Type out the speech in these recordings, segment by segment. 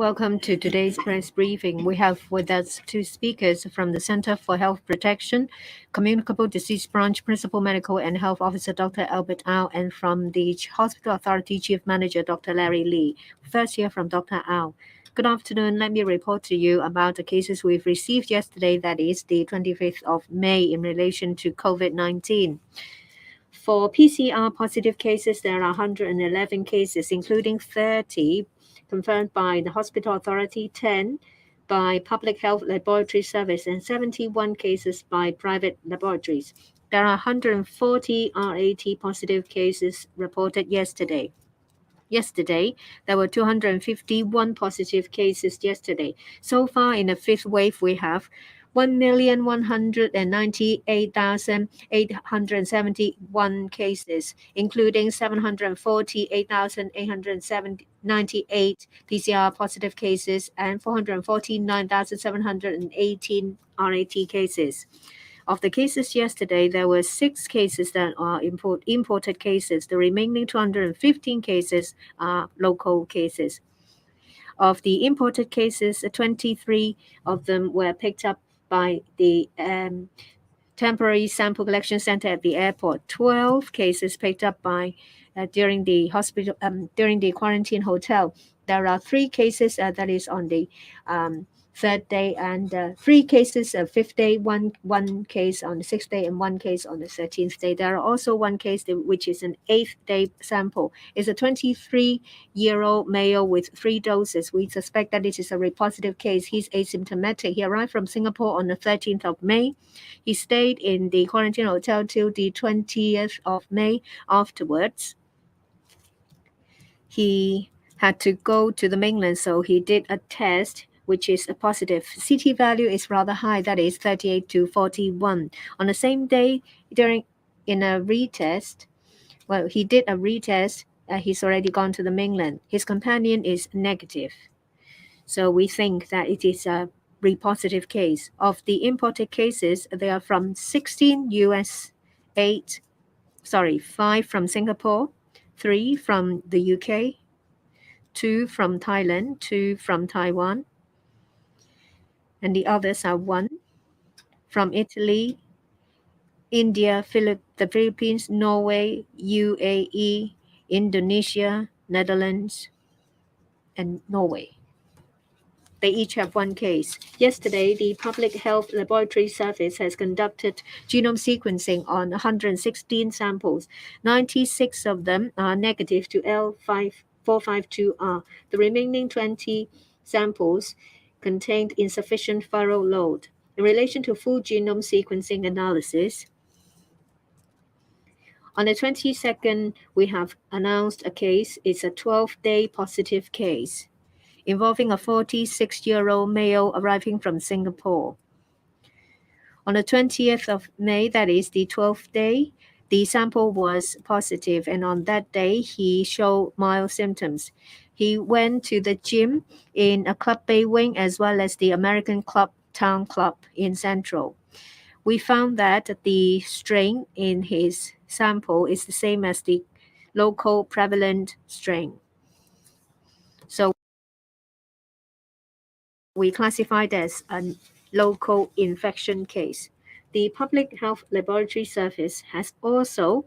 welcome to today's press briefing. We have with us two speakers from the Center for Health Protection, Communicable Disease Branch Principal Medical and Health Officer Dr. Albert Au, and from the Hospital Authority Chief Manager Dr. Larry Lee. First, hear from Dr. Au. Good afternoon. Let me report to you about the cases we've received yesterday, that is the 25th of May, in relation to COVID-19. For PCR positive cases, there are 111 cases, including 30 confirmed by the Hospital Authority, 10 by Public Health Laboratory Service, and 71 cases by private laboratories. There are 140 RAT positive cases reported yesterday. Yesterday, there were 251 positive cases yesterday. So far, in the fifth wave, we have 1,198,871 cases, including 748,898 PCR positive cases and 449,718 RAT cases. Of the cases yesterday, there were 6 cases that are imported cases. The remaining 215 cases are local cases. Of the imported cases, 23 of them were picked up by the temporary sample collection center at the airport. 12 cases picked up by during the quarantine hotel. There are 3 cases that is on the third day, and 3 cases fifth day, one case on the 6th day, and 1 case on the 13th day. There are also 1 case which is an 8th day sample. It's a 23-year-old male with 3 doses. We suspect that it is a positive case. He's asymptomatic. He arrived from Singapore on the 13th of May. He stayed in the quarantine hotel till the 20th of May. Afterwards, he had to go to the mainland, so he did a test which is a positive. CT value is rather high, that is 38 to 41. On the same day, he did a retest. He's already gone to the mainland. His companion is negative. So we think that it is a positive case. Of the imported cases, they are from 16 US, 5 from Singapore, 3 from the UK, 2 from Thailand, 2 from Taiwan, and the others are 1 from Italy, India, the Philippines, Norway, UAE, Indonesia, Netherlands, and Norway. They each have 1 case. Yesterday, the Public Health Laboratory Service has conducted genome sequencing on 116 samples. 96 of them are negative to L452R. The remaining 20 samples contained insufficient viral load. In relation to full genome sequencing analysis, on the 22nd, we have announced a case. It's a 12-day positive case involving a 46-year-old male arriving from Singapore. On the 20th of May, that is the 12th day, the sample was positive, and on that day, he showed mild symptoms. He went to the gym in a Club Bay Wing as well as the American Club Town Club in Central. We found that the strain in his sample is the same as the local prevalent strain. So we classified as a local infection case. The Public Health Laboratory Service has also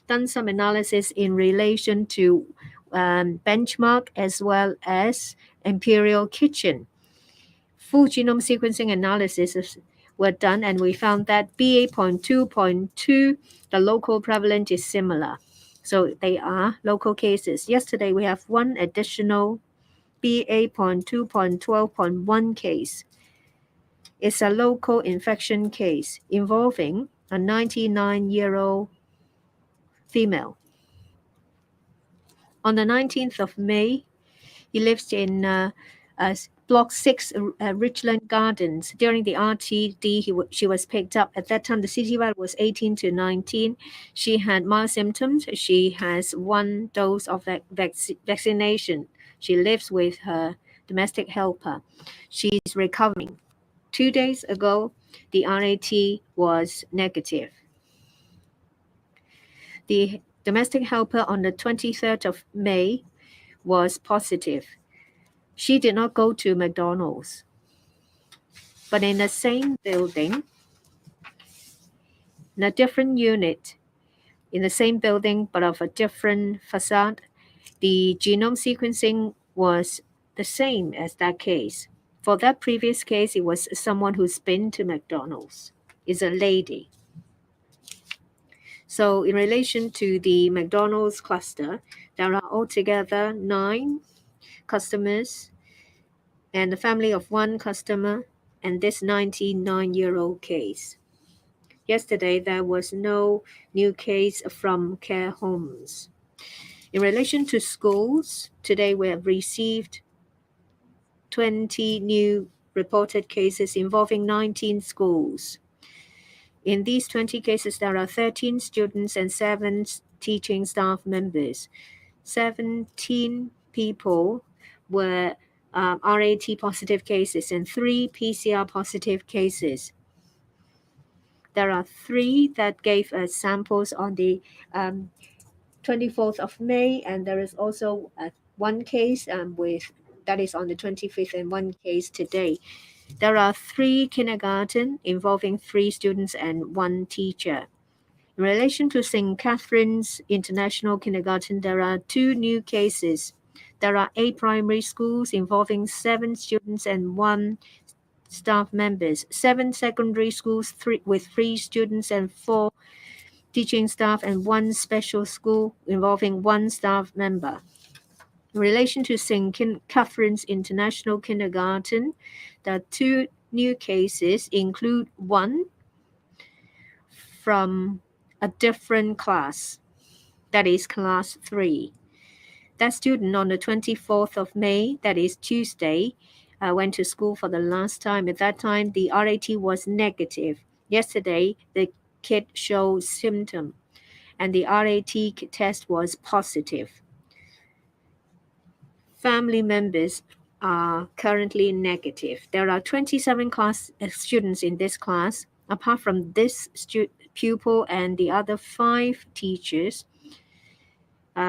done some analysis in relation to benchmark as well as Imperial Kitchen. Full genome sequencing analysis were done, and we found that BA.2.2, the local prevalence is similar. So they are local cases. Yesterday, we have 1 additional BA.2.12.1 case. It's a local infection case involving a 99-year-old female. On the 19th of May, he lives in Block 6, Richland Gardens. During the RTD, she was picked up. At that time, the CT value was 18 to 19. She had mild symptoms. She has 1 dose of vaccination. She lives with her domestic helper. She's recovering. 2 days ago, the RAT was negative. The domestic helper on the 23rd of May was positive. She did not go to McDonald's, but in the same building, in a different unit, in the same building but of a different facade, the genome sequencing was the same as that case. For that previous case, it was someone who's been to McDonald's. It's a lady. So in relation to the McDonald's cluster, there are altogether 9 customers and a family of 1 customer and this 99-year-old case. Yesterday, there was no new case from care homes. In relation to schools, today we have received 20 new reported cases involving 19 schools. In these 20 cases, there are 13 students and 7 teaching staff members. 17 people were RAT positive cases and 3 PCR positive cases. There are 3 that gave us samples on the 24th of May, and there is also 1 case that is on the 25th and 1 case today. There are 3 kindergarten involving 3 students and 1 teacher. In relation to St. Catherine's International Kindergarten, there are 2 new cases. There are 8 primary schools involving 7 students and 1 staff members, 7 secondary schools with 3 students and 4 teaching staff, and 1 special school involving 1 staff member. In relation to St. Catherine's International Kindergarten, the 2 new cases include 1 from a different class, that is class 3. That student on the 24th of May, that is Tuesday, went to school for the last time. At that time, the RAT was negative. Yesterday, the kid showed symptoms, and the RAT test was positive. Family members are currently negative. There are 27 students in this class. Apart from this pupil and the other 5 teachers,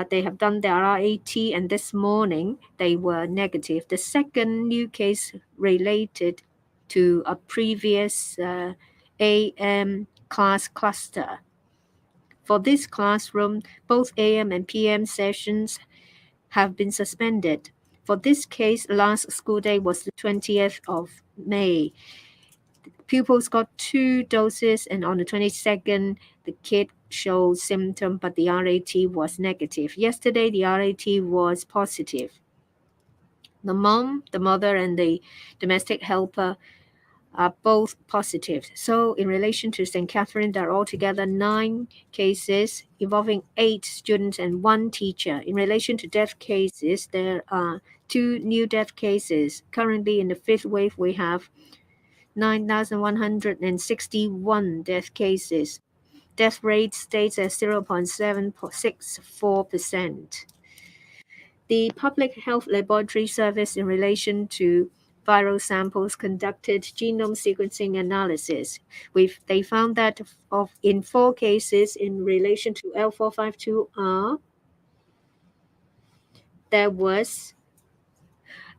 they have done their RAT, and this morning they were negative. The second new case related to a previous AM class cluster. For this classroom, both AM and PM sessions have been suspended. For this case, last school day was the 20th of May. Pupils got 2 doses, and on the 22nd, the kid showed symptoms, but the RAT was negative. Yesterday, the RAT was positive. The mom, the mother, and the domestic helper are both positive. So in relation to St. Catherine, there are altogether 9 cases involving 8 students and 1 teacher. In relation to death cases, there are 2 new death cases. Currently in the 5th wave, we have 9,161 death cases. Death rate stays at 0.764%. The Public Health Laboratory Service, in relation to viral samples, conducted genome sequencing analysis. They found that in 4 cases in relation to L452R, there was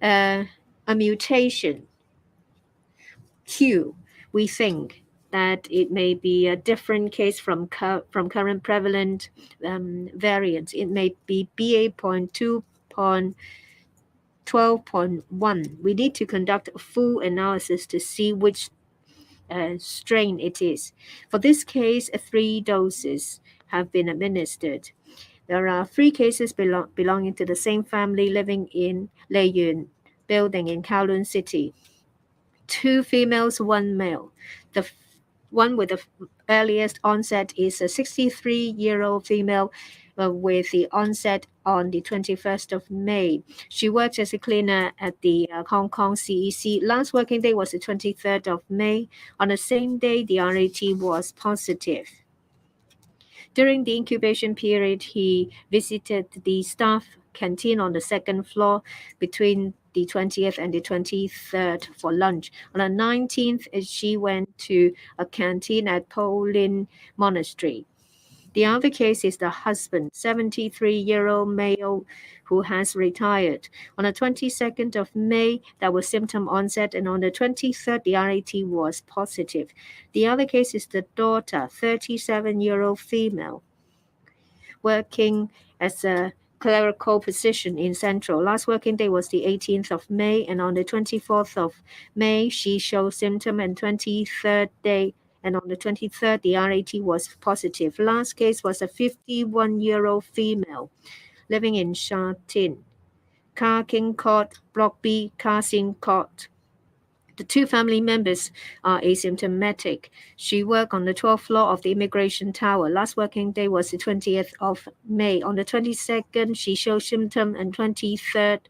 a mutation Q. We think that it may be a different case from current prevalent variants. It may be BA.2.12.1. We need to conduct a full analysis to see which strain it is. For this case, 3 doses have been administered. There are 3 cases belonging to the same family living in Leiyuan building in Kowloon City. 2 females, 1 male. The one with the earliest onset is a 63-year-old female with the onset on the 21st of May. She works as a cleaner at the Hong Kong CEC. Last working day was the 23rd of May. On the same day, the RAT was positive. During the incubation period, he visited the staff canteen on the 2nd floor between the 20th and the 23rd for lunch. On the 19th, she went to a canteen at Polin Monastery. The other case is the husband, 73-year-old male who has retired. On the 22nd of May, there was symptom onset, and on the 23rd, the RAT was positive. The other case is the daughter, 37-year-old female, working as a clerical position in Central. Last working day was the 18th of May, and on the 24th of May, she showed symptom, and 23rd day, and on the 23rd, the RAT was positive. Last case was a 51-year-old female living in Sha Tin, Car King Court, Block B, Car Sin Court. The two family members are asymptomatic. She worked on the 12th floor of the immigration tower. Last working day was the 20th of May. On the 22nd, she showed symptom, and 23rd,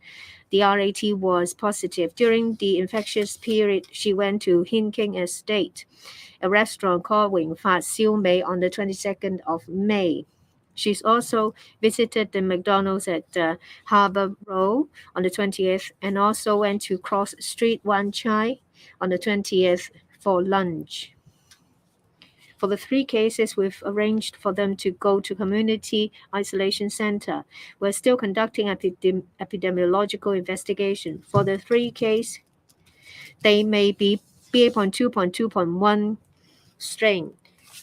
the RAT was positive. During the infectious period, she went to Hin King Estate, a restaurant called Wing Fat Siu Mei, on the 22nd of May. She's also visited the McDonald's at Harbour Road on the 20th, and also went to Cross Street Wan Chai on the 20th for lunch. For the three cases, we've arranged for them to go to community isolation center. We're still conducting epidemiological investigation. For the three cases, they may be BA.2.2.1 strain.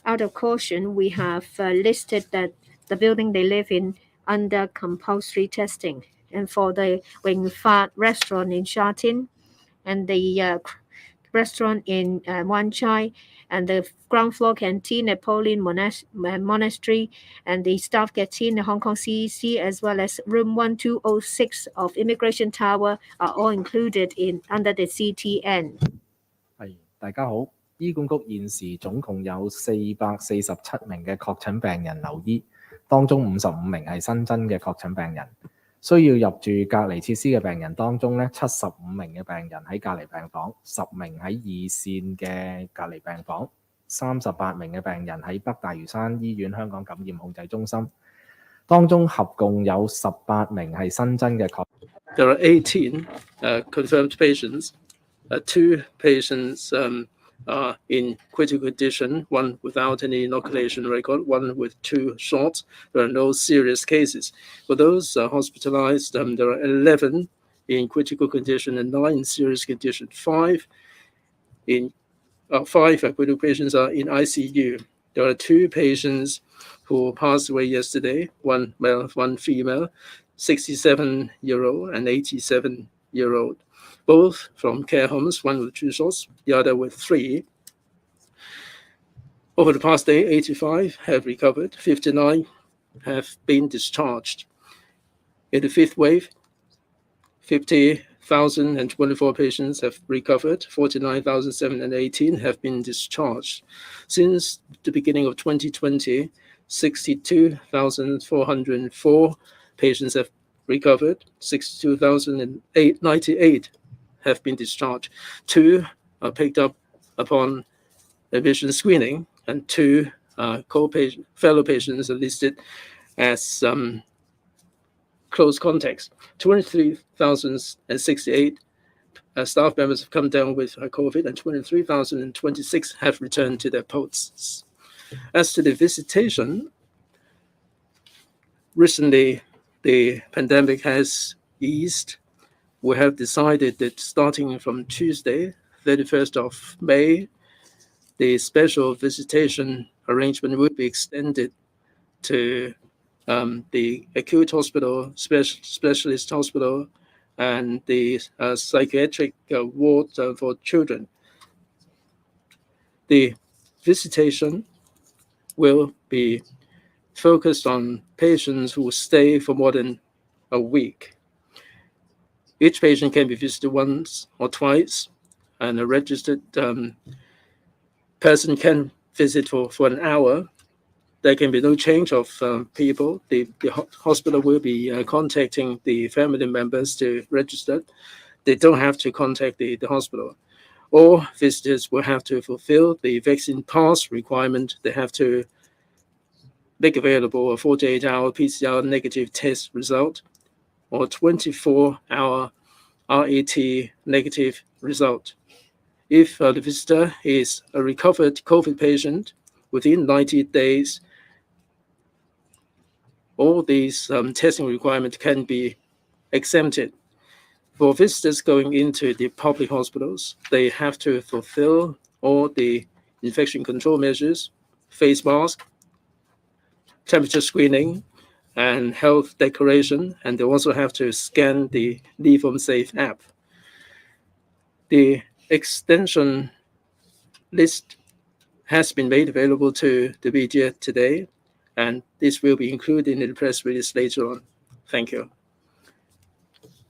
Out of caution, we have listed that the building they live in under compulsory testing. And for the Wing Fat restaurant in Sha Tin, and the restaurant in Wan Chai, and the ground floor canteen at Pauline Monastery, and the staff canteen at Hong Kong CEC, as well as room 1206 of Immigration Tower, are all included under the CTN. 係，大家好。醫管局現時總共有447名嘅確診病人留醫，當中55名係新增嘅確診病人。需要入住隔離設施嘅病人當中咧，75名嘅病人喺隔離病房，10名喺二線嘅隔離病房，38名嘅病人喺北大嶼山醫院香港感染控制中心。當中合共有18名係新增嘅確。There are 18 confirmed patients. 2 patients are in critical condition, one without any inoculation record, one with 2 shots. There are no serious cases. For those hospitalized, there are 11 in critical condition and 9 in serious condition. 5 critical patients are in ICU. There are 2 patients who passed away yesterday, 1 male, 1 female, 67-year-old and 87-year-old. Both from care homes, one with 2 shots, the other with 3. Over the past day, 85 have recovered, 59 have been discharged. In the 5th wave, 50,024 patients have recovered, 49,718 have been discharged. Since the beginning of 2020, 62,404 patients have recovered, 62,098 have been discharged. 2 are picked up upon admission screening, and 2 fellow patients are listed as close contacts. 23,068 staff members have come down with COVID, and 23,026 have returned to their posts. As to the visitation, recently the pandemic has eased. We have decided that starting from Tuesday, 31st of May, the special visitation arrangement will be extended to the acute hospital, specialist hospital, and the psychiatric ward for children. The visitation will be focused on patients who stay for more than a week. Each patient can be visited once or twice, and a registered person can visit for an hour. There can be no change of people. The hospital will be contacting the family members to register. They don't have to contact the hospital. All visitors will have to fulfill the vaccine pass requirement. They have to make available a 48-hour PCR negative test result or 24-hour RAT negative result. If the visitor is a recovered COVID patient, within 90 days, all these testing requirements can be exempted. For visitors going into the public hospitals, they have to fulfill all the infection control measures, face mask, temperature screening, and health declaration, and they also have to scan the Leave Home Safe app. The extension list has been made available to the media today, and this will be included in the press release later on. Thank you.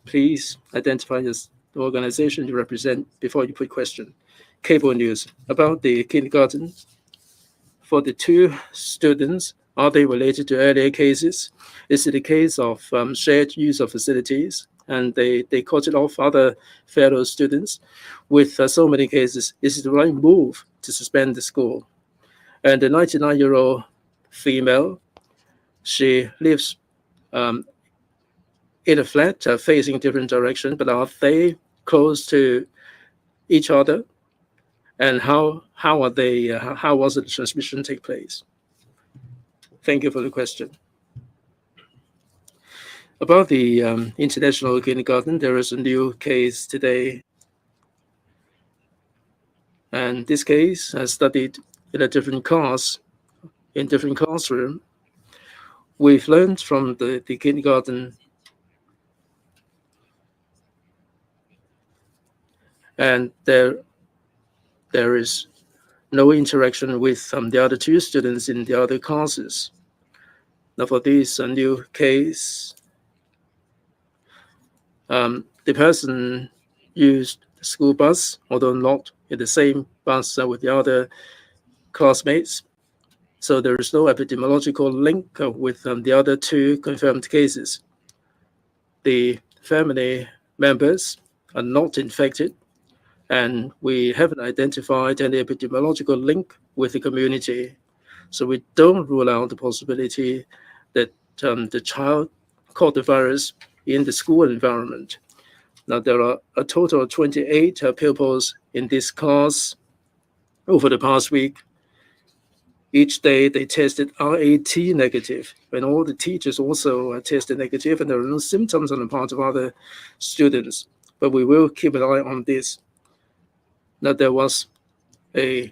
Please identify the organization you represent before you put question. Cable news about the kindergarten. For the 2 students, are they related to earlier cases? Is it a case of shared use of facilities? And they caught it off other fellow students. With so many cases, is it the right move to suspend the school? And the 99-year-old female, she lives in a flat facing different direction, but are they close to each other? And how are they? How was the transmission take place? Thank you for the question. About the international kindergarten, there is a new case today, and this case has studied in a different class, in different classroom. We've learned from the kindergarten, and there is no interaction with the other 2 students in the other classes. Now, for this new case, the person used the school bus, although not in the same bus with the other classmates. So there is no epidemiological link with the other 2 confirmed cases. The family members are not infected, and we haven't identified any epidemiological link with the community. So we don't rule out the possibility that the child caught the virus in the school environment. Now, there are a total of 28 pupils in this class over the past week. Each day they tested RAT negative, and all the teachers also tested negative, and there are no symptoms on the part of other students. But we will keep an eye on this. Now, there was an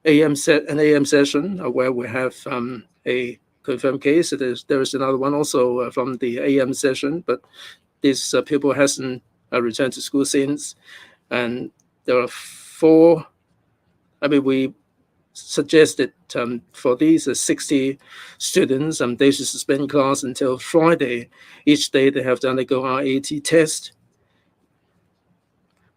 AM session where we have a confirmed case. There is another one also from the AM session, but this pupil hasn't returned to school since. And there are 4. We suggested for these 60 students, they should suspend class until Friday. Each day they have to undergo RAT test.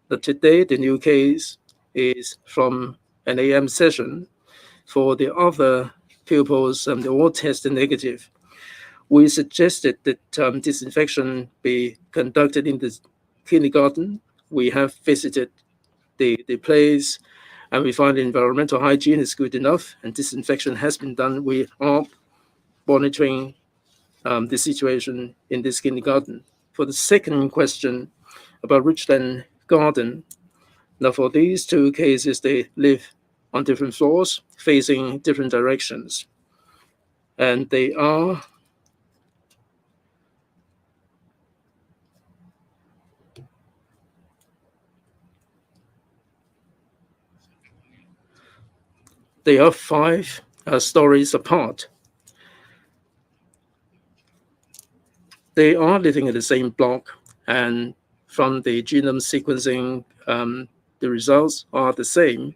But today, the new case is from an AM session. For the other pupils, they all tested negative. We suggested that disinfection be conducted in the kindergarten. We have visited the place, and we find environmental hygiene is good enough, and disinfection has been done. We are monitoring the situation in this kindergarten. For the second question about Richland Garden, now for these 2 cases, they live on different floors, facing different directions, and they are They are 5 stories apart. They are living in the same block, and from the genome sequencing, the results are the same.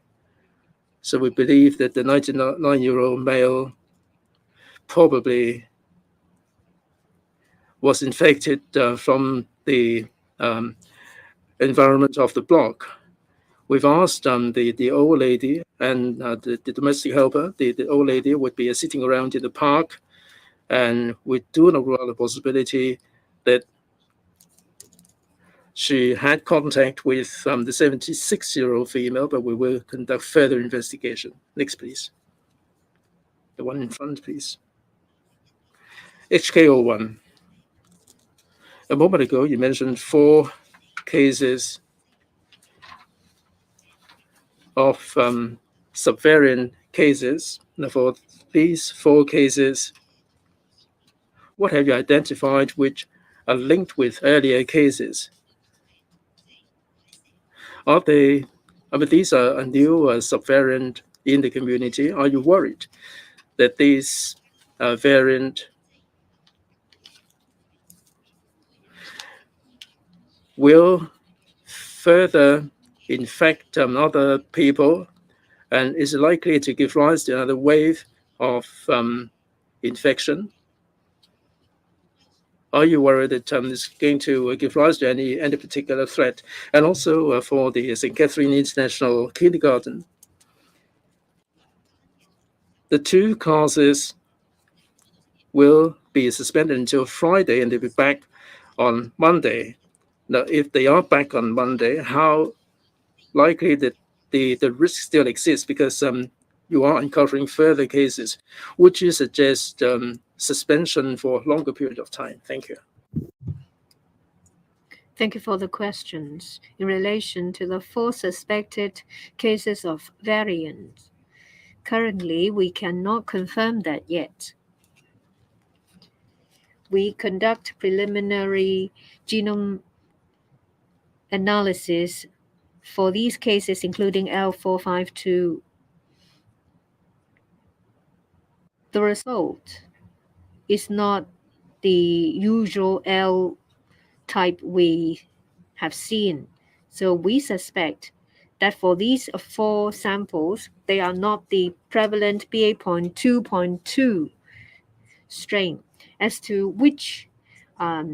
So we believe that the 99-year-old male probably was infected from the environment of the block. We've asked the old lady and the domestic helper. The old lady would be sitting around in the park, and we do not rule out the possibility that she had contact with the 76-year-old female, but we will conduct further investigation. Next, please. The one in front, please. HK01. A moment ago, you mentioned 4 cases of subvariant cases. Now, for these 4 cases, what have you identified which are linked with earlier cases? Are they, I mean, these are a new subvariant in the community. Are you worried that this variant will further infect other people and is likely to give rise to another wave of infection? Are you worried that it's going to give rise to any particular threat? And also for the St. Catherine International Kindergarten, the two classes will be suspended until Friday and they'll be back on Monday. Now, if they are back on Monday, how likely that the risk still exists because you are uncovering further cases? Would you suggest suspension for a longer period of time? Thank you. Thank you for the questions. In relation to the 4 suspected cases of variants, currently we cannot confirm that yet. We conduct preliminary genome analysis for these cases, including L452. The result is not the usual L type we have seen. So we suspect that for these 4 samples, they are not the prevalent BA.2.2 strain. As to which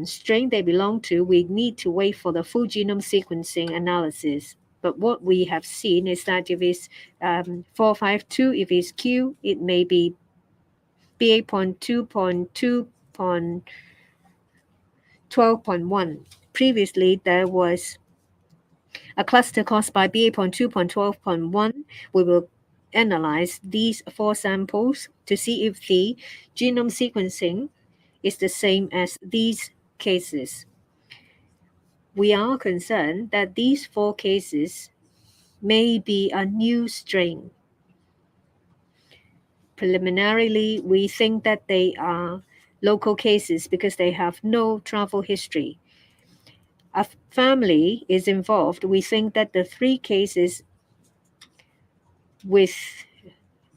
strain they belong to, we need to wait for the full genome sequencing analysis. But what we have seen is that if it's 452, if it's Q, it may be BA.2.2.12.1. Previously, there was a cluster caused by BA.2.12.1. We will analyze these 4 samples to see if the genome sequencing is the same as these cases. We are concerned that these 4 cases may be a new strain. Preliminarily, we think that they are local cases because they have no travel history. A family is involved. We think that the 3 cases with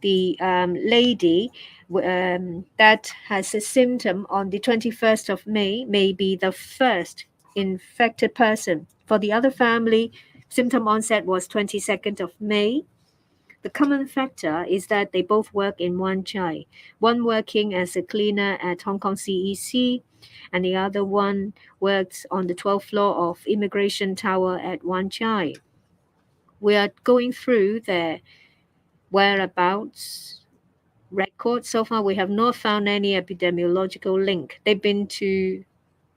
the lady that has a symptom on the 21st of May may be the first infected person. For the other family, symptom onset was 22nd of May. The common factor is that they both work in Wan Chai, one working as a cleaner at Hong Kong CEC, and the other one works on the 12th floor of Immigration Tower at Wan Chai. We are going through their whereabouts record. So far, we have not found any epidemiological link. They've been to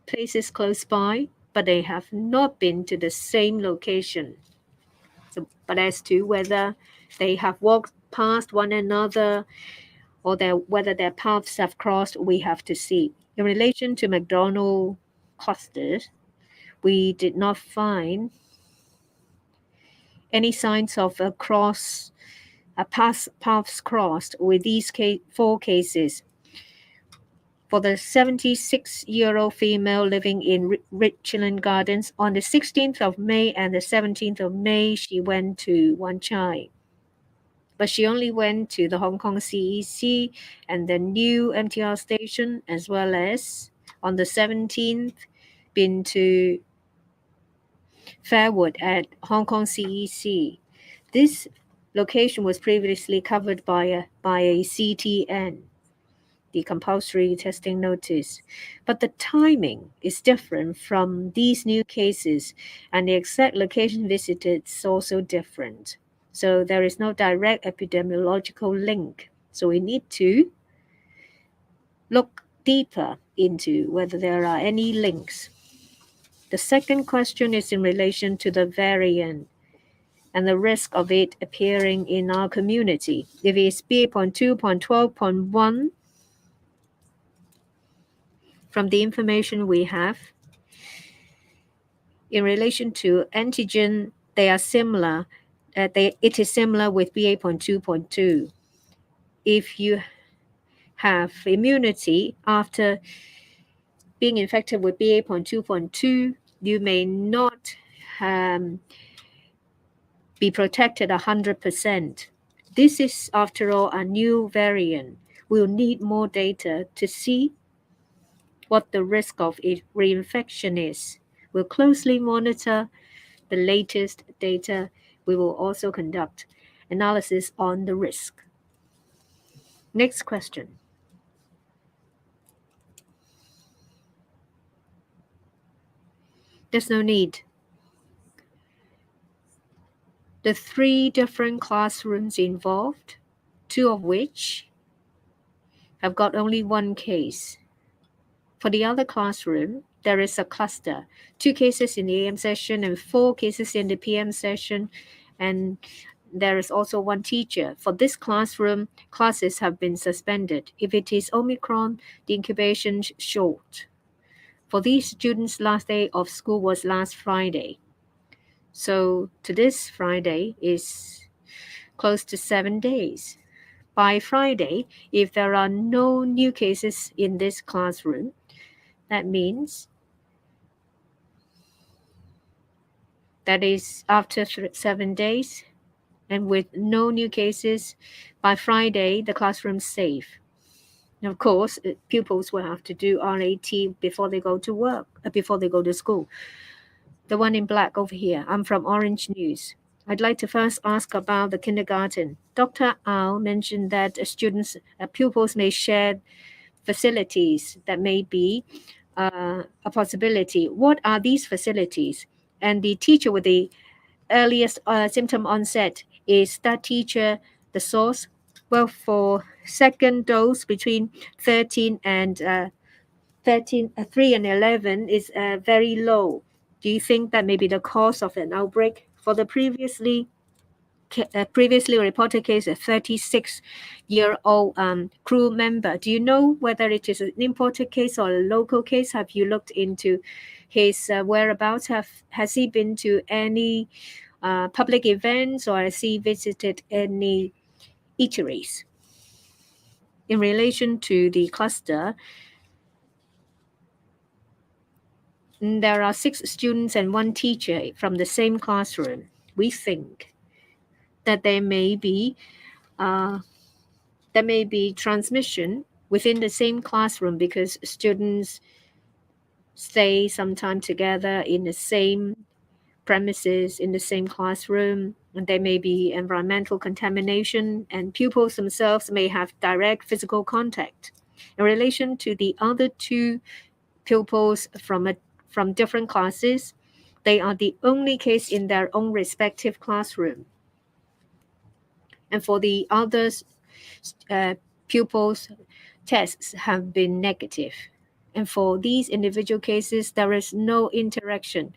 places close by, but they have not been to the same location. So, but as to whether they have walked past one another or whether their paths have crossed, we have to see. In relation to McDonald clusters, we did not find any signs of paths crossed with these 4 cases. For the 76-year-old female living in Richland Gardens, on the 16th of May and the 17th of May, she went to Wan Chai. But she only went to the Hong Kong CEC and the new MTR station, as well as on the 17th, been to Fairwood at Hong Kong CEC. This location was previously covered by a CTN, the compulsory testing notice. But the timing is different from these new cases, and the exact location visited is also different. So there is no direct epidemiological link. So we need to look deeper into whether there are any links. The second question is in relation to the variant and the risk of it appearing in our community. If it's BA.2.12.1, from the information we have, in relation to antigen, they are similar. It is similar with BA.2.2. If you have immunity after being infected with BA.2.2, you may not be protected 100%. This is, after all, a new variant. We'll need more data to see what the risk of reinfection is. We'll closely monitor the latest data. We will also conduct analysis on the risk. Next question. There's no need. The 3 different classrooms involved, 2 of which have got only 1 case. For the other classroom, there is a cluster, 2 cases in the AM session and 4 cases in the PM session, and there is also 1 teacher. For this classroom, classes have been suspended. If it is Omicron, the incubation is short. For these students, last day of school was last Friday. So to this Friday is close to 7 days. By Friday, if there are no new cases in this classroom, that means that is after 7 days, and with no new cases, by Friday, the classroom's safe. And of course, pupils will have to do RAT before they go to work, before they go to school. The one in black over here, I'm from Orange News. I'd like to first ask about the kindergarten. Dr. Au mentioned that pupils may share facilities. That may be a possibility. What are these facilities? And the teacher with the earliest symptom onset, is that teacher the source? Well, for second dose between 3 and 11 is very low. Do you think that may be the cause of an outbreak? For the previously reported case, a 36-year-old crew member, do you know whether it is an imported case or a local case? Have you looked into his whereabouts? Has he been to any public events, or has he visited any eateries? In relation to the cluster, there are 6 students and 1 teacher from the same classroom. We think that there may be transmission within the same classroom because students stay some time together in the same premises, in the same classroom, and there may be environmental contamination, and pupils themselves may have direct physical contact. In relation to the other 2 pupils from different classes, they are the only case in their own respective classroom. And for the others, pupils' tests have been negative. And for these individual cases, there is no interaction.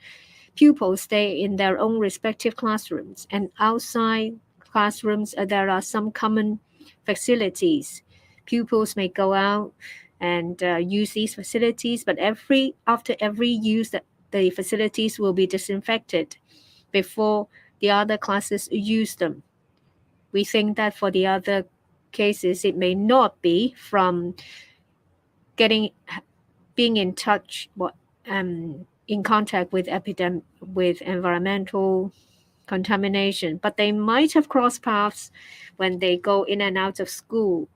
Pupils stay in their own respective classrooms, and outside classrooms, there are some common facilities. Pupils may go out and use these facilities, but after every use, the facilities will be disinfected before the other classes use them. We think that for the other cases, it may not be from being in touch, in contact with environmental contamination, but they might have crossed paths when they go in and out of school.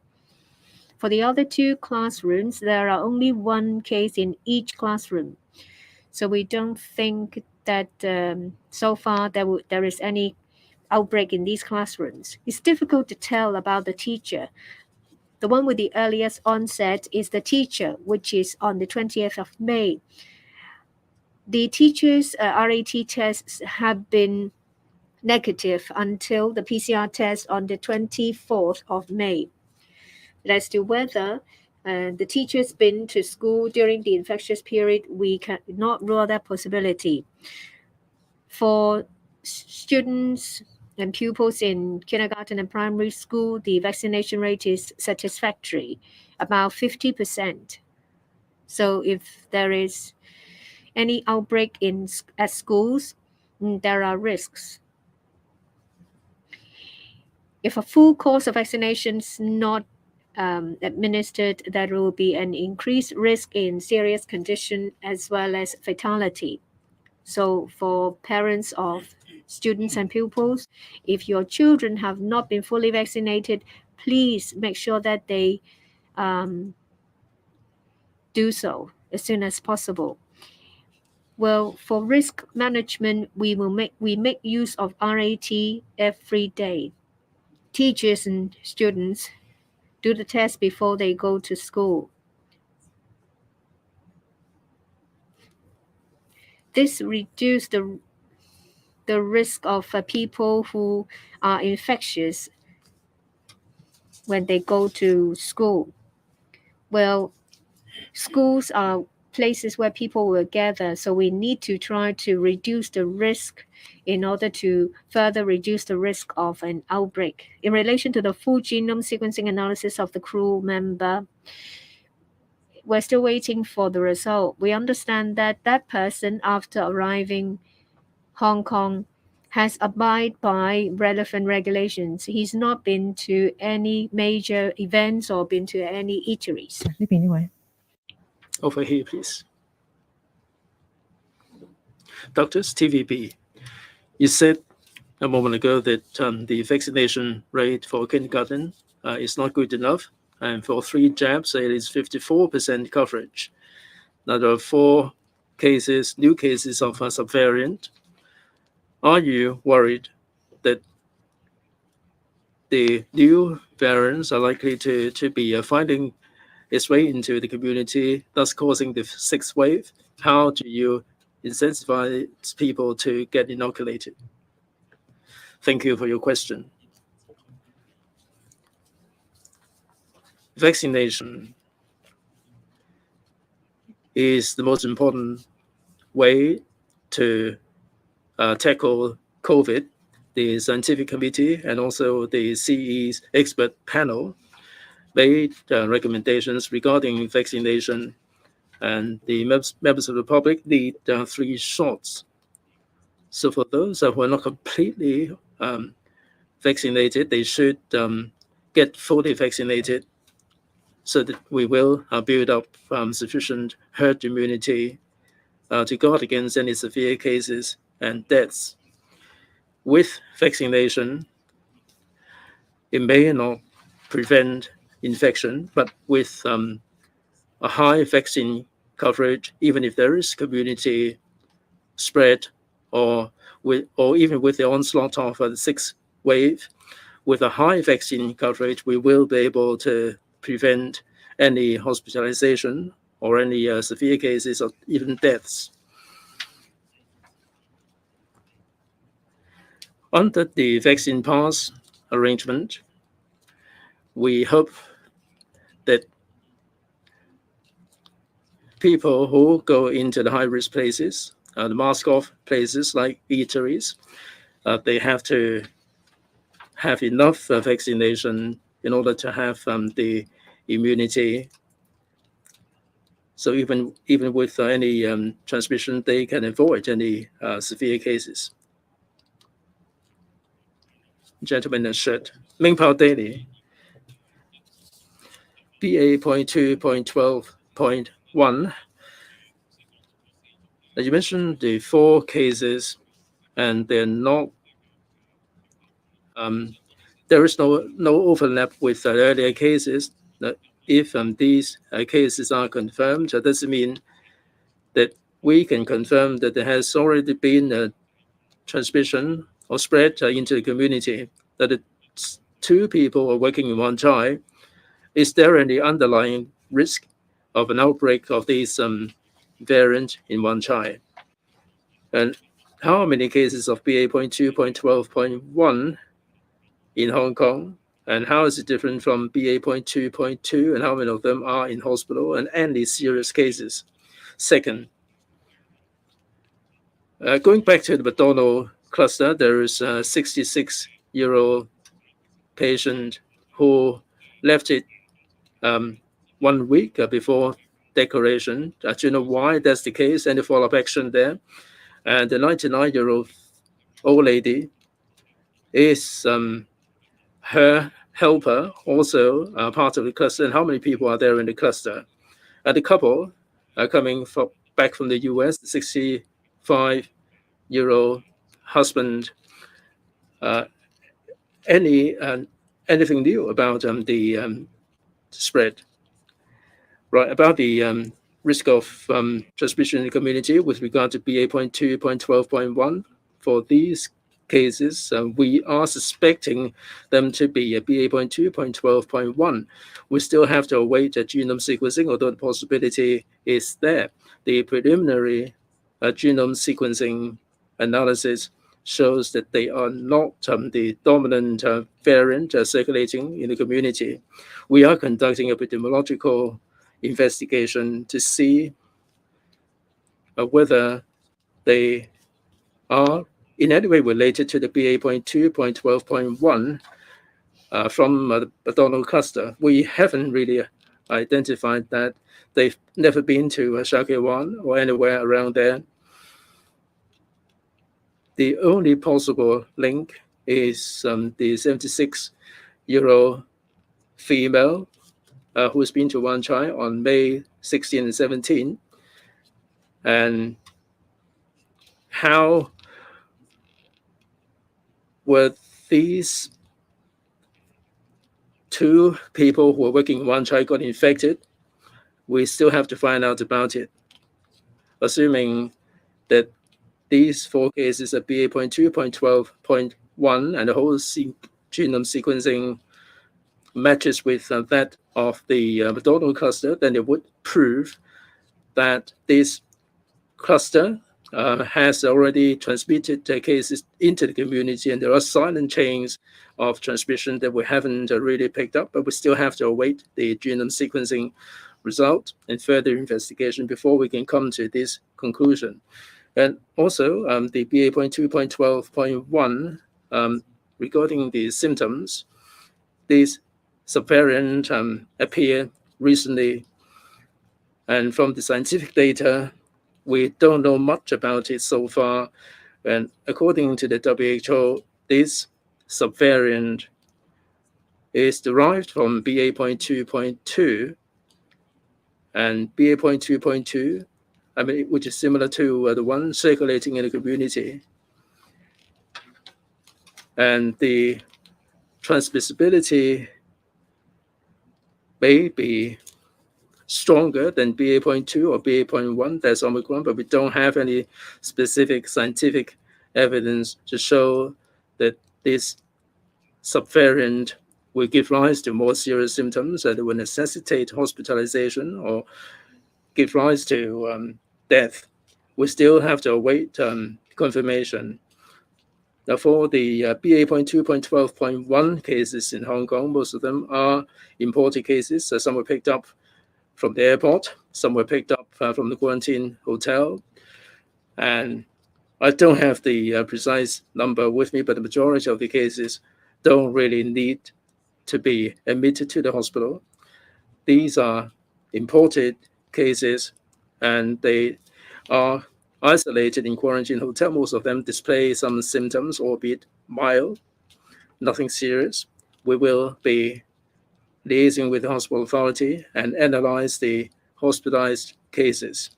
For the other 2 classrooms, there are only 1 case in each classroom. So we don't think that so far there is any outbreak in these classrooms. It's difficult to tell about the teacher. The one with the earliest onset is the teacher, which is on the 20th of May. The teacher's RAT tests have been negative until the PCR test on the 24th of May. As to whether the teacher's been to school during the infectious period, we cannot rule that possibility. For students and pupils in kindergarten and primary school, the vaccination rate is satisfactory, about 50%. So if there is any outbreak at schools, there are risks. If a full course of vaccination is not administered, there will be an increased risk in serious condition as well as fatality. So for parents of students and pupils, if your children have not been fully vaccinated, please make sure that they do so as soon as possible. Well, for risk management, we make use of RAT every day. Teachers and students do the test before they go to school. This reduces the risk of people who are infectious when they go to school. Well, schools are places where people will gather, so we need to try to reduce the risk in order to further reduce the risk of an outbreak. In relation to the full genome sequencing analysis of the crew member, we're still waiting for the result. We understand that that person, after arriving Hong Kong, has abided by relevant regulations. He's not been to any major events or been to any eateries. 呢邊呢位 Over here, please. Doctors, TVB, you said a moment ago that the vaccination rate for kindergarten is not good enough. And for 3 jabs, it is 54% coverage. Now, there are 4 cases, new cases of a subvariant. Are you worried that the new variants are likely to be finding its way into the community, thus causing the 6th wave? How do you incentivize people to get inoculated? Thank you for your question. Vaccination is the most important way to tackle COVID. The scientific committee and also the CE's expert panel made recommendations regarding vaccination, and the members of the public need 3 shots. So for those who are not completely vaccinated, they should get fully vaccinated so that we will build up sufficient herd immunity to guard against any severe cases and deaths. With vaccination, it may not prevent infection, but with a high vaccine coverage, even if there is community spread, or even with the onslaught of the 6th wave, with a high vaccine coverage, we will be able to prevent any hospitalization or any severe cases or even deaths. Under the vaccine pass arrangement, we hope that people who go into the high-risk places, the mask-off places like eateries, they have to have enough vaccination in order to have the immunity. So even with any transmission, they can avoid any severe cases. Gentleman in shirt. Mingpao Daily. BA.2.12.1. You mentioned the 4 cases, and they're not. There is no overlap with earlier cases. If these cases are confirmed, that doesn't mean that we can confirm that there has already been a transmission or spread into the community, that the 2 people are working in Wan Chai. Is there any underlying risk of an outbreak of this variant in Wan Chai? And how many cases of BA.2.12.1 in Hong Kong? And how is it different from BA.2.2, and how many of them are in hospital, and any serious cases? Second, going back to the McDonald cluster, there is a 66-year-old patient who left it 1 week before declaration. Do you know why that's the case? Any follow-up action there? And the 99-year-old old lady is her helper also part of the cluster, and how many people are there in the cluster. The couple coming back from the US, the 65-year-old husband, anything new about the spread? Right, about the risk of transmission in the community with regard to BA.2, 0.12.1, for these cases, we are suspecting them to be a BA.2, 0.12.1. We still have to await genome sequencing, although the possibility is there. The preliminary genome sequencing analysis shows that they are not the dominant variant circulating in the community. We are conducting epidemiological investigation to see whether they are in any way related to the BA.2, 0.12.1 from the McDonald cluster. We haven't really identified that. They've never been to Shakywan or anywhere around there. The only possible link is the 76-year-old female who has been to Wan Chai on May 16 and 17. And how were these two people who were working in Wan Chai got infected? We still have to find out about it. Assuming that these 4 cases are BA.2, 0.12.1, and the whole genome sequencing matches with that of the McDonald cluster, then it would prove that this cluster has already transmitted cases into the community, and there are silent chains of transmission that we haven't really picked up, but we still have to await the genome sequencing result and further investigation before we can come to this conclusion. And also, the BA.2, 0.12.1, regarding the symptoms, these subvariant appear recently, and from the scientific data, we don't know much about it so far. And according to the WHO, this subvariant is derived from BA.2.2, and BA.2.2, which is similar to the one circulating in the community. And the transmissibility may be stronger than BA.2 or BA.1, that's Omicron, but we don't have any specific scientific evidence to show that this subvariant will give rise to more serious symptoms that will necessitate hospitalization or give rise to death. We still have to await confirmation. Now, for the BA.2, 0.12.1 cases in Hong Kong, most of them are imported cases. So some were picked up from the airport, some were picked up from the quarantine hotel. And I don't have the precise number with me, but the majority of the cases don't really need to be admitted to the hospital. These are imported cases, and they are isolated in quarantine hotel. Most of them display some symptoms, albeit mild, nothing serious. We will be liaising with the hospital authority and analyze the hospitalized cases.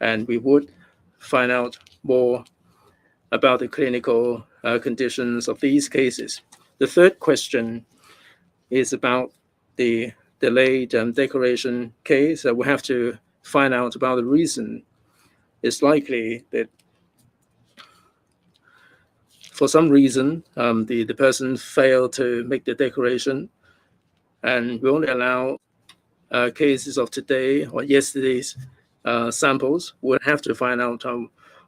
And we would find out more about the clinical conditions of these cases. The third question is about the delayed declaration case. We have to find out about the reason. It's likely that for some reason, the person failed to make the declaration, and we only allow cases of today or yesterday's samples. We'll have to find out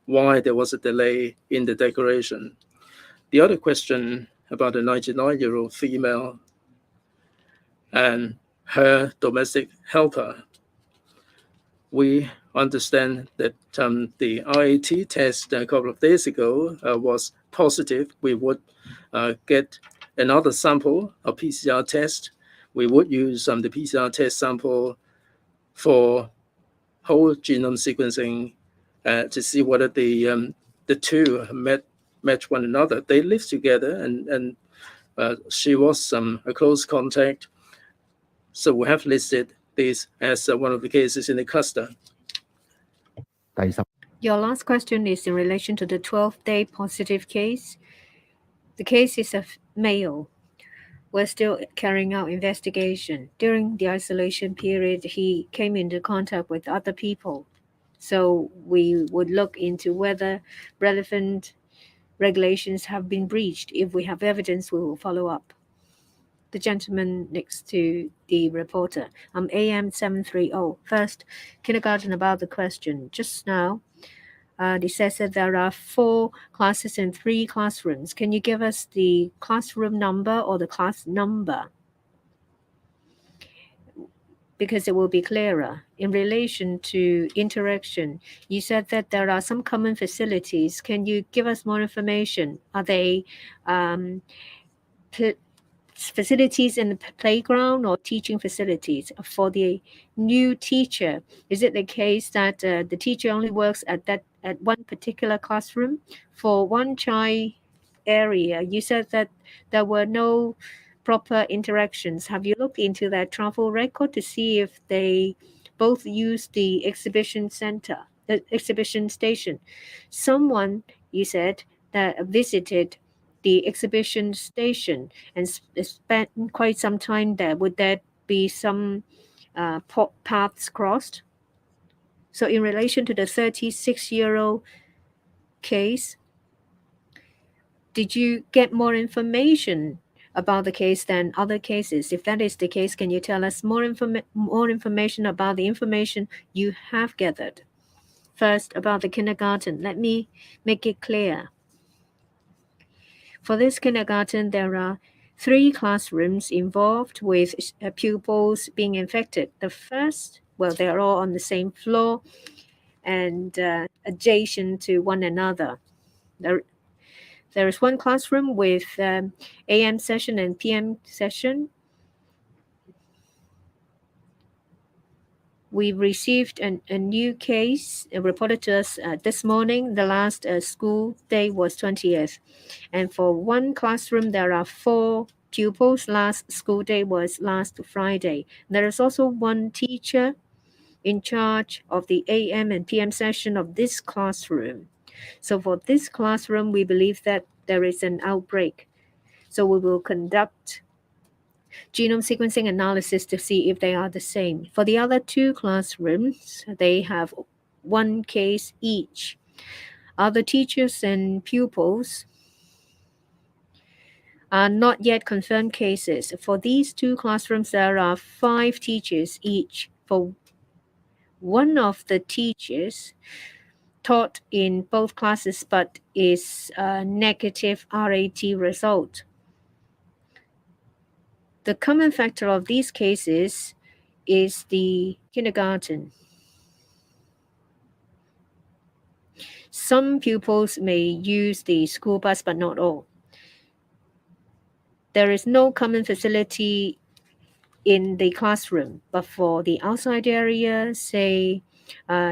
why there was a delay in the declaration. The other question about the 99-year-old female and her domestic helper, we understand that the RAT test a couple of days ago was positive. We would get another sample, a PCR test. We would use the PCR test sample for whole genome sequencing to see whether the two match one another. They live together, and but she was a close contact. So we have listed this as one of the cases in the cluster. 第十 Your last question is in relation to the 12-day positive case. The case is a male. We're still carrying out investigation. During the isolation period, he came into contact with other people. So we would look into whether relevant regulations have been breached. If we have evidence, we will follow up. The gentleman next to the reporter. I'm AM730. First, kindergarten about the question. Just now, they says that there are 4 classes and 3 classrooms. Can you give us the classroom number or the class number? Because it will be clearer. In relation to interaction, you said that there are some common facilities. Can you give us more information? Are they facilities in the playground or teaching facilities? For the new teacher, is it the case that the teacher only works at one particular classroom? For one child area, you said that there were no proper interactions. Have you looked into that travel record to see if they both use the exhibition center, the exhibition station? Someone, you said, that visited the exhibition station and spent quite some time there. Would there be some paths crossed? So in relation to the 36-year-old case, did you get more information about the case than other cases? If that is the case, can you tell us more information about the information you have gathered? First, about the kindergarten. Let me make it clear. For this kindergarten, there are 3 classrooms involved with pupils being infected. The first, well, they are all on the same floor and adjacent to one another. There is one classroom with AM session and PM session. We received a new case reported to us this morning. The last school day was 20th. And for one classroom, there are 4 pupils. Last school day was last Friday. There is also one teacher in charge of the AM and PM session of this classroom. So for this classroom, we believe that there is an outbreak. So we will conduct genome sequencing analysis to see if they are the same. For the other 2 classrooms, they have 1 case each. Other teachers and pupils are not yet confirmed cases. For these 2 classrooms, there are 5 teachers each. For one of the teachers taught in both classes but is a negative RAT result. The common factor of these cases is the kindergarten. Some pupils may use the school bus, but not all. There is no common facility in the classroom, but for the outside area, say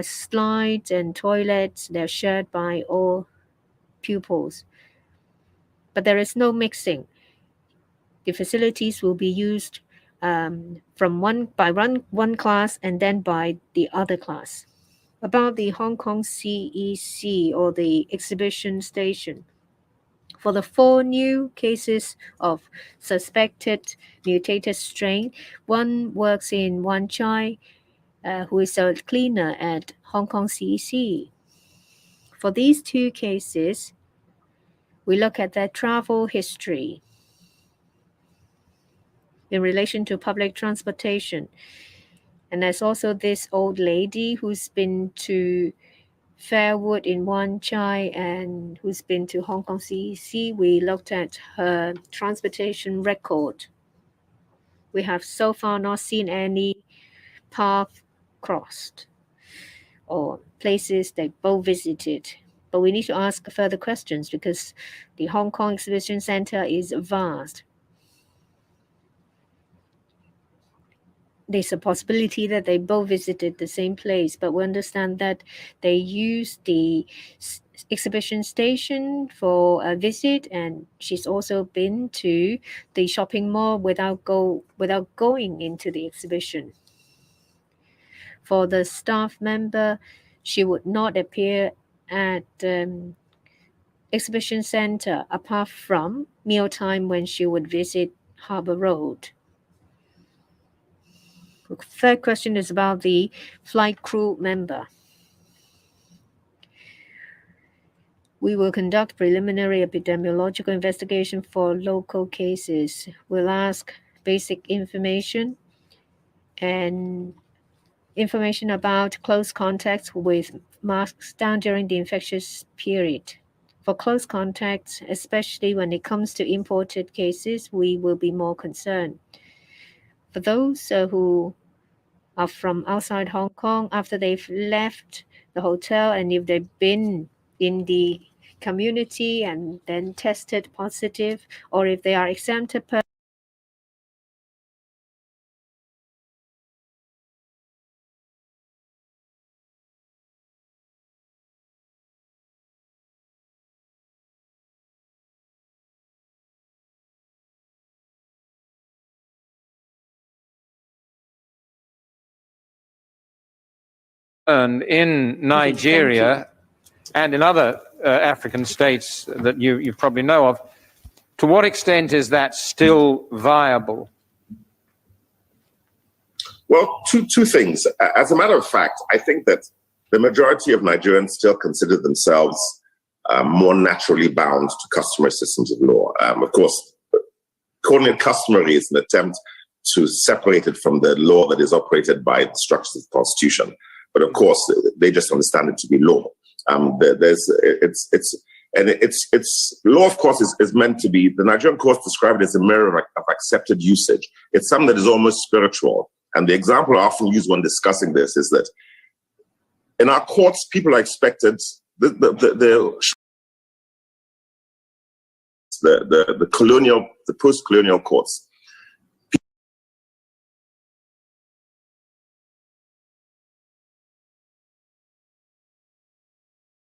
slides and toilets, they're shared by all pupils. But there is no mixing. The facilities will be used from one class and then by the other class. About the Hong Kong CEC or the exhibition station. For the 4 new cases of suspected mutated strain, one works in Wan Chai, who is a cleaner at Hong Kong CEC. For these 2 cases, we look at their travel history in relation to public transportation. And there's also this old lady who's been to Fairwood in Wan Chai and who's been to Hong Kong CEC. We looked at her transportation record. We have so far not seen any path crossed or places they both visited. But we need to ask further questions because the Hong Kong Exhibition Center is vast. There's a possibility that they both visited the same place, but we understand that they use the exhibition station for a visit, and she's also been to the shopping mall without going into the exhibition. For the staff member, she would not appear at exhibition center apart from mealtime when she would visit Harbour Road. The third question is about the flight crew member. We will conduct preliminary epidemiological investigation for local cases. We'll ask basic information and information about close contacts with masks down during the infectious period. For close contacts, especially when it comes to imported cases, we will be more concerned. For those who are from outside Hong Kong, after they've left the hotel and if they've been in the community and then tested positive, or if they are exempted in Nigeria and in other African states that you probably know of, to what extent is that still viable? Well, two things. As a matter of fact, I think that the majority of Nigerians still consider themselves more naturally bound to customary systems of law. Of course, calling it customary is an attempt to separate it from the law that is operated by the structures of the Constitution. But of course, they just understand it to be law. It's law, of course, is meant to be, the Nigerian courts describe it as a mirror of accepted usage. It's something that is almost spiritual. And the example I often use when discussing this is that in our courts, people are expected, the post-colonial courts